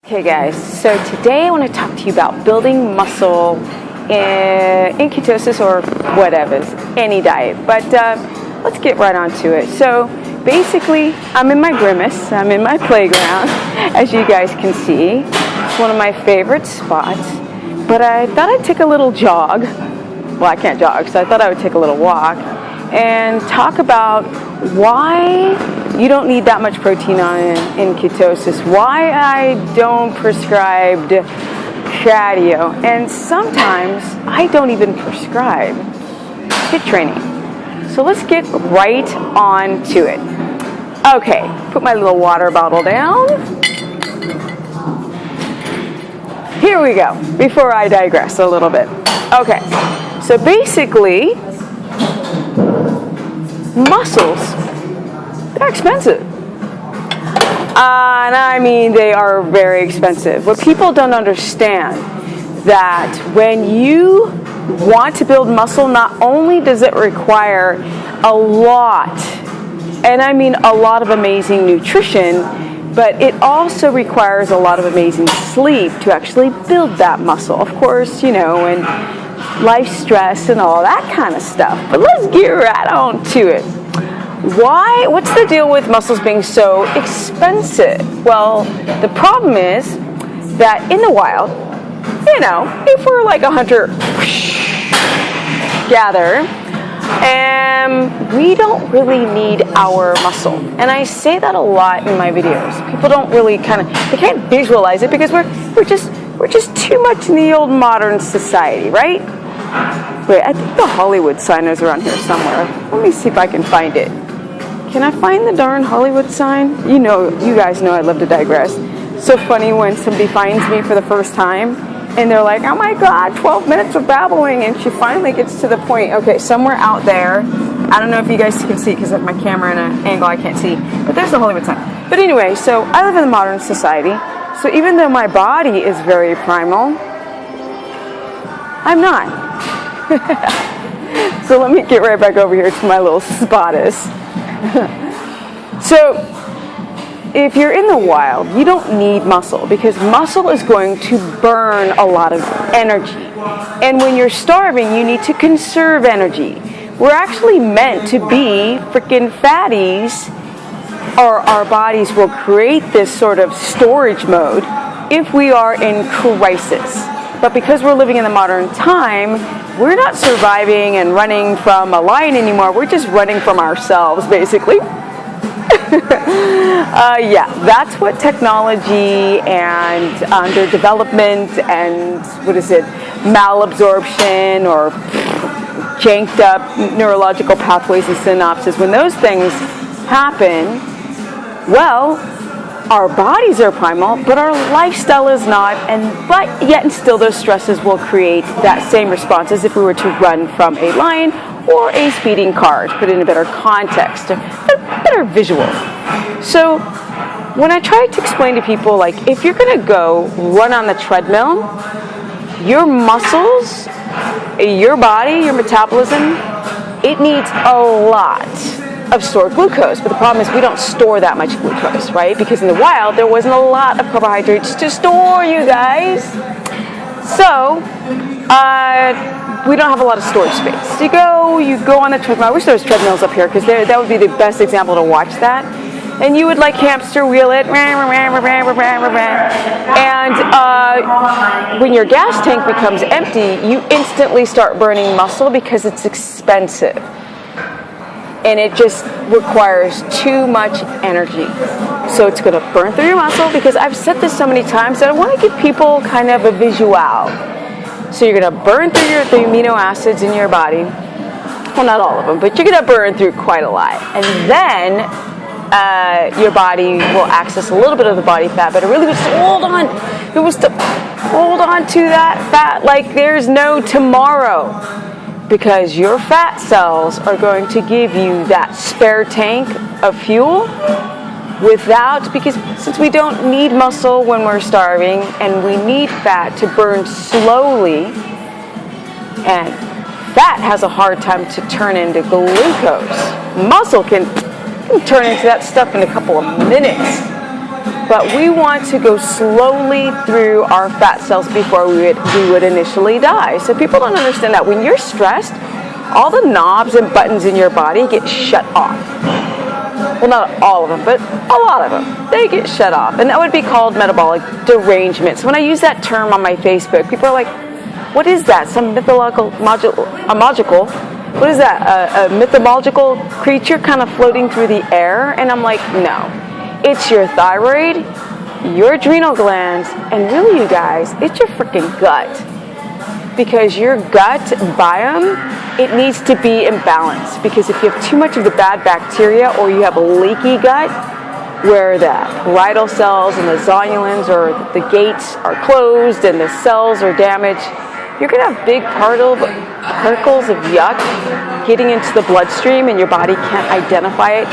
Okay guys, so today I want to talk to you about building muscle in ketosis or whatever, any diet. But let's get right on to it. So basically, I'm in my grimace, I'm in my playground, as you guys can see. It's one of my favorite spots. But I thought I'd take a little jog. Well, I can't jog, so I thought I would take a little walk and talk about why you don't need that much protein in ketosis, why I don't prescribe cardio, and sometimes I don't even prescribe HIIT training. So let's get right on to it. Okay, put my little water bottle down. Here we go, before I digress a little bit. Okay, so basically, muscles, they're expensive. And I mean, they are very expensive. What people don't understand that when you want to build muscle, not only does it require a lot, and I mean a lot of amazing nutrition, but it also requires a lot of amazing sleep to actually build that muscle. Of course, you know, and life stress and all that kind of stuff. But let's get right on to it. Why? What's the deal with muscles being so expensive? Well, the problem is that in the wild, you know, if we're like a hunter-gatherer, and we don't really need our muscle. And I say that a lot in my videos. People don't really they can't visualize it because we're just too much in the old modern society, right? Wait, I think the Hollywood sign is around here somewhere. Let me see if I can find it. Can I find the darn Hollywood sign? You guys know I love to digress. So funny when somebody finds me for the first time and they're like, oh my God, 12 minutes of babbling, and she finally gets to the point. Okay, somewhere out there, I don't know if you guys can see because of my camera and an angle I can't see, but there's the Hollywood sign. But anyway, so I live in a modern society, so even though my body is very primal, I'm not. So let me get right back over here to my little spotus. So if you're in the wild, you don't need muscle because muscle is going to burn a lot of energy. And when you're starving, you need to conserve energy. We're actually meant to be freaking fatties, or our bodies will create this sort of storage mode if we are in crisis. But because we're living in the modern time, we're not surviving and running from a lion anymore. We're just running from ourselves, basically. Yeah, that's what technology and under development and, malabsorption or janked up neurological pathways and synapses, when those things happen, well, our bodies are primal, but our lifestyle is not, but yet and still those stresses will create that same response as if we were to run from a lion or a speeding car, to put it in a better context, a better visual. So when I try to explain to people, like, if you're going to go run on the treadmill, your muscles, your body, your metabolism, it needs a lot of stored glucose, but the problem is we don't store that much glucose, right? Because in the wild there wasn't a lot of carbohydrates to store, you guys. So we don't have a lot of storage space. You go on the treadmill. I wish there was treadmills up here because that would be the best example to watch that. And you would like hamster wheel it, and when your gas tank becomes empty, you instantly start burning muscle because it's expensive. And it just requires too much energy. So it's going to burn through your muscle, because I've said this so many times that I want to give people kind of a visual. So you're going to burn through the amino acids in your body. Well, not all of them, but you're going to burn through quite a lot. And then your body will access a little bit of the body fat, but it really wants to hold on. It wants to hold on to that fat like there's no tomorrow. Because your fat cells are going to give you that spare tank of fuel because since we don't need muscle when we're starving and we need fat to burn slowly, and fat has a hard time to turn into glucose. Muscle can turn into that stuff in a couple of minutes. but we want to go slowly through our fat cells before we would initially die. So people don't understand that when you're stressed, all the knobs and buttons in your body get shut off. Well, not all of them, but a lot of them. They get shut off, and that would be called metabolic derangement. So when I use that term on my Facebook, people are like, what is that? Some mythological, what is that? A mythological creature kind of floating through the air? And I'm like, no. It's your thyroid, your adrenal glands, and really, you guys, it's your freaking gut. Because your gut biome, it needs to be in balance. Because if you have too much of the bad bacteria, or you have a leaky gut, where the parietal cells and the zonulins or the gates are closed and the cells are damaged, you're going to have big particles of yuck getting into the bloodstream, and your body can't identify it,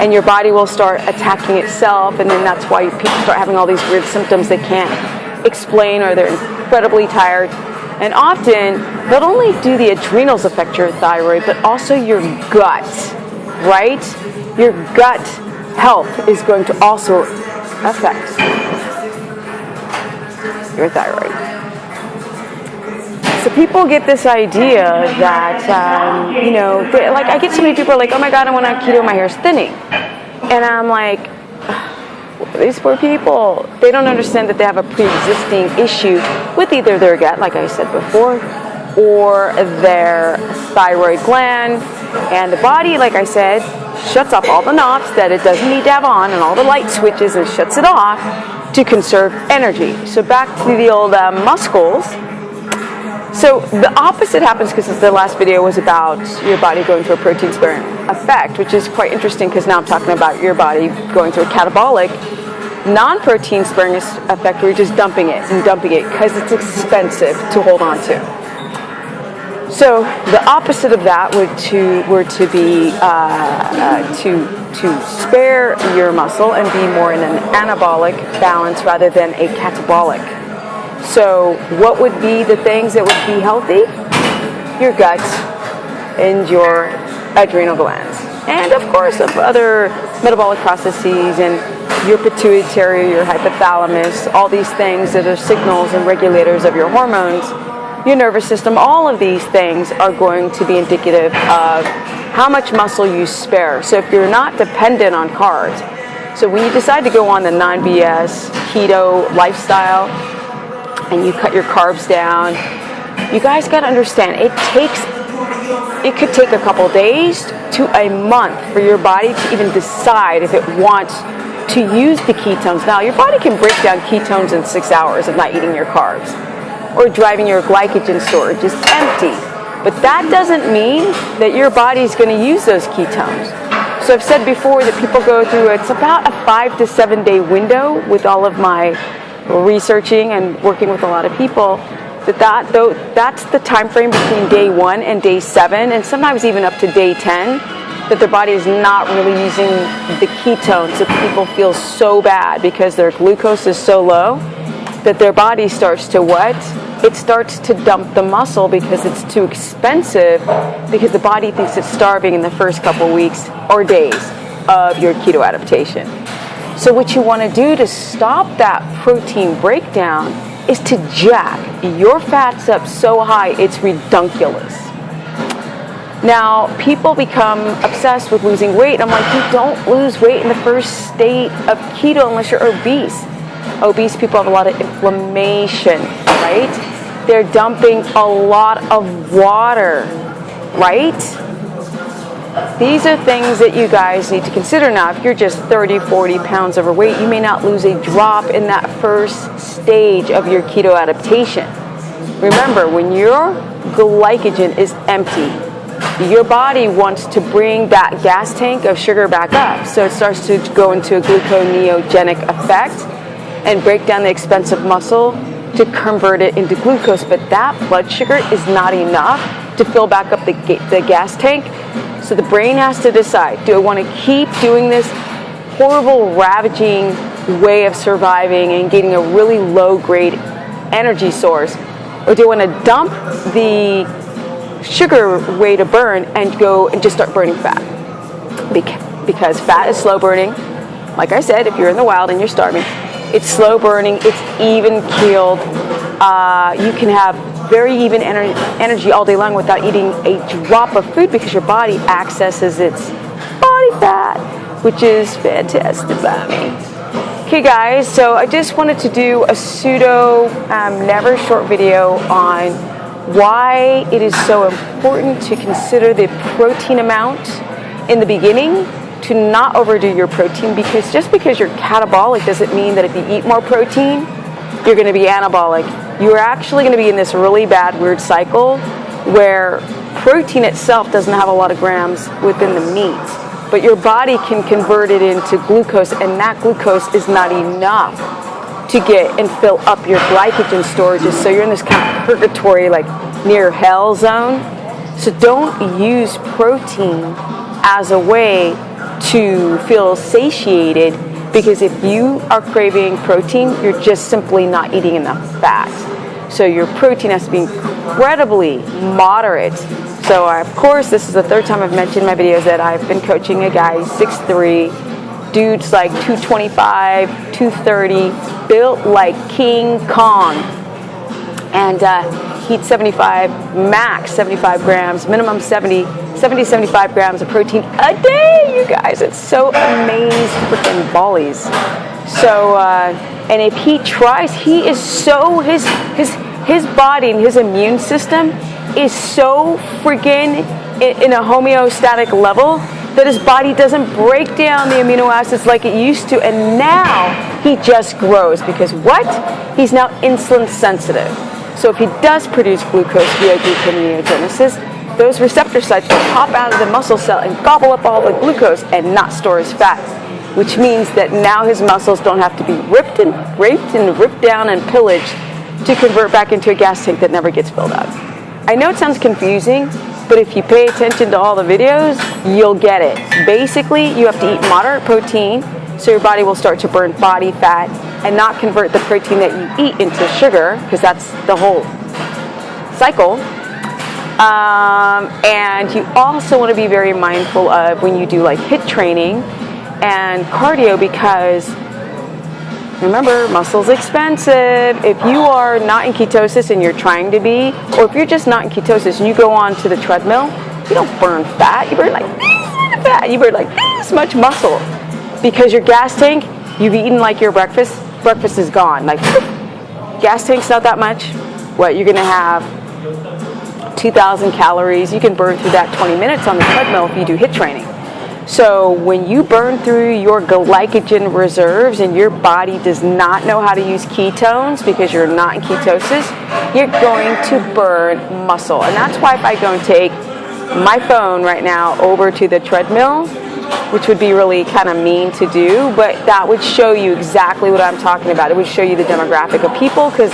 and your body will start attacking itself, and then that's why people start having all these weird symptoms they can't explain, or they're incredibly tired. And often, not only do the adrenals affect your thyroid, but also your gut, right? Your gut health is going to also affect your thyroid. So people get this idea that, like I get so many people are like, oh my God, I want on keto, my hair's thinning. And I'm like, these poor people, they don't understand that they have a pre-existing issue with either their gut, like I said before, or their thyroid gland. And the body, like I said, shuts off all the knobs that it doesn't need to have on and all the light switches, and shuts it off to conserve energy. So back to the old muscles. So the opposite happens, because the last video was about your body going through a protein sparing effect, which is quite interesting, because now I'm talking about your body going through a catabolic non-protein sparing effect, where you're just dumping it because it's expensive to hold on to. So the opposite of that were to be to spare your muscle and be more in an anabolic balance rather than a catabolic. So what would be the things that would be healthy? Your gut and your adrenal glands. And of course of other metabolic processes, and your pituitary, your hypothalamus, all these things that are signals and regulators of your hormones, your nervous system, all of these things are going to be indicative of how much muscle you spare. So if you're not dependent on carbs, so when you decide to go on the non-BS keto lifestyle and you cut your carbs down, you guys got to understand, it could take a couple days to a month for your body to even decide if it wants to use the ketones. Now, your body can break down ketones in 6 hours of not eating your carbs, or driving your glycogen storage is empty. But that doesn't mean that your body's going to use those ketones. So I've said before that people go through, it's about a 5 to 7 day window with all of my researching and working with a lot of people, that's the time frame between day 1 and day 7, and sometimes even up to day 10, that their body is not really using the ketones. So people feel so bad because their glucose is so low that their body starts to what? It starts to dump the muscle because it's too expensive, because the body thinks it's starving in the first couple weeks or days of your keto adaptation. So what you want to do to stop that protein breakdown is to jack your fats up so high it's redunculous. Now, people become obsessed with losing weight. I'm like, you don't lose weight in the first state of keto unless you're obese. Obese people have a lot of inflammation, right? They're dumping a lot of water, right? These are things that you guys need to consider. Now, if you're just 30, 40 pounds overweight, you may not lose a drop in that first stage of your keto adaptation. Remember, when your glycogen is empty, your body wants to bring that gas tank of sugar back up. So it starts to go into a gluconeogenic effect and break down the expensive muscle to convert it into glucose. But that blood sugar is not enough to fill back up the gas tank. So the brain has to decide, do I want to keep doing this horrible, ravaging way of surviving and getting a really low-grade energy source, or do I want to dump the sugar way to burn and go and just start burning fat? Because fat is slow burning. Like I said, if you're in the wild and you're starving, It's slow burning. It's even keeled. You can have very even energy all day long without eating a drop of food because your body accesses its body fat, which is fantastic by me. Okay guys, so I just wanted to do a pseudo, never short video on why it is so important to consider the protein amount in the beginning, to not overdo your protein, because just because you're catabolic doesn't mean that if you eat more protein, you're going to be anabolic. You're actually going to be in this really bad, weird cycle where protein itself doesn't have a lot of grams within the meat, but your body can convert it into glucose, and that glucose is not enough to get and fill up your glycogen storages. So you're in this kind of purgatory, like near hell zone. So don't use protein as a way to feel satiated, because if you are craving protein, you're just simply not eating enough fat. So your protein has to be incredibly moderate. So of course, this is the third time I've mentioned in my videos that I've been coaching a guy, 6'3", dude's like 225, 230, built like King Kong. And he eats 75 grams, minimum 75 grams of protein a day, you guys. It's so amazing, freaking ballies. So, and if he tries, he is so, his body and his immune system is so freaking in a homeostatic level that his body doesn't break down the amino acids like it used to, and now he just grows because what? He's now insulin sensitive. So if he does produce glucose via gluconeogenesis, those receptor sites will pop out of the muscle cell and gobble up all the glucose and not store as fat, which means that now his muscles don't have to be ripped down and pillaged to convert back into a gas tank that never gets filled up. I know it sounds confusing, but if you pay attention to all the videos, you'll get it. Basically, you have to eat moderate protein, so your body will start to burn body fat and not convert the protein that you eat into sugar, because that's the whole cycle. And you also want to be very mindful of when you do like HIIT training and cardio, because remember, muscle's expensive. If you are not in ketosis and you're trying to be, or if you're just not in ketosis and you go on to the treadmill, you don't burn fat. You burn like fat. You burn like this much muscle, because your gas tank, you've eaten like your breakfast. Breakfast is gone. Like gas tank's not that much. What, you're gonna have 2,000 calories. You can burn through that 20 minutes on the treadmill if you do HIIT training. So when you burn through your glycogen reserves and your body does not know how to use ketones because you're not in ketosis, you're going to burn muscle. And that's why if I go and take my phone right now over to the treadmill, which would be really kind of mean to do, but that would show you exactly what I'm talking about. It would show you the demographic of people, because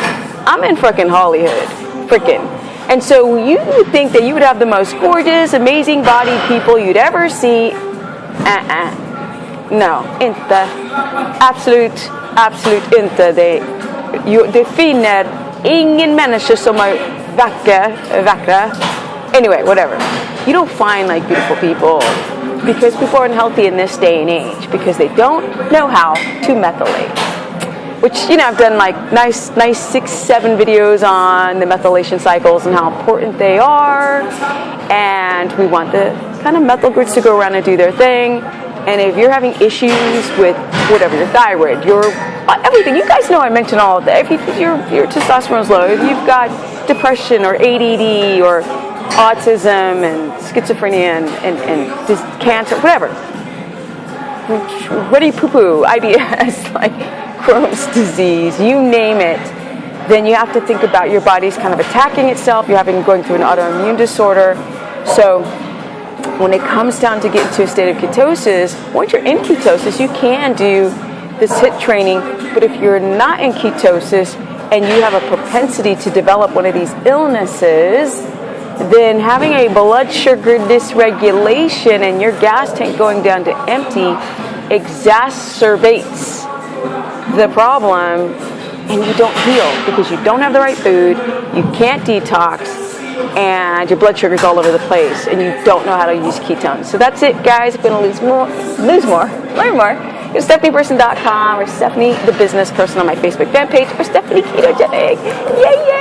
I'm in frickin' Hollywood. Frickin'. And so you would think that you would have the most gorgeous, amazing bodied people you'd ever see. No, inte. Absolut inte. Det finner ingen människa som är vackra. Anyway, whatever. You don't find like beautiful people, because people are unhealthy in this day and age because they don't know how to methylate. Which, you know, I've done like nice 6-7 videos on the methylation cycles and how important they are. And we want the kind of methyl groups to go around and do their thing. And if you're having issues with whatever, your thyroid, your everything, you guys know I mentioned all of that. If your testosterone's low, if you've got depression or ADD or autism and schizophrenia and just cancer, whatever. Ready poo-poo, IBS, like Crohn's disease, you name it, then you have to think about your body's kind of attacking itself. You're going through an autoimmune disorder. So when it comes down to get into a state of ketosis, once you're in ketosis, you can do this HIIT training. But if you're not in ketosis and you have a propensity to develop one of these illnesses, then having a blood sugar dysregulation and your gas tank going down to empty exacerbates the problem, and you don't heal because you don't have the right food, you can't detox, and your blood sugar's all over the place, and you don't know how to use ketones. So that's it, guys. If you want to lose more, learn more, Go to stephanieperson.com or Stephanie the Business Person on my Facebook fan page or Stephanie Ketogenic. Yay, yay!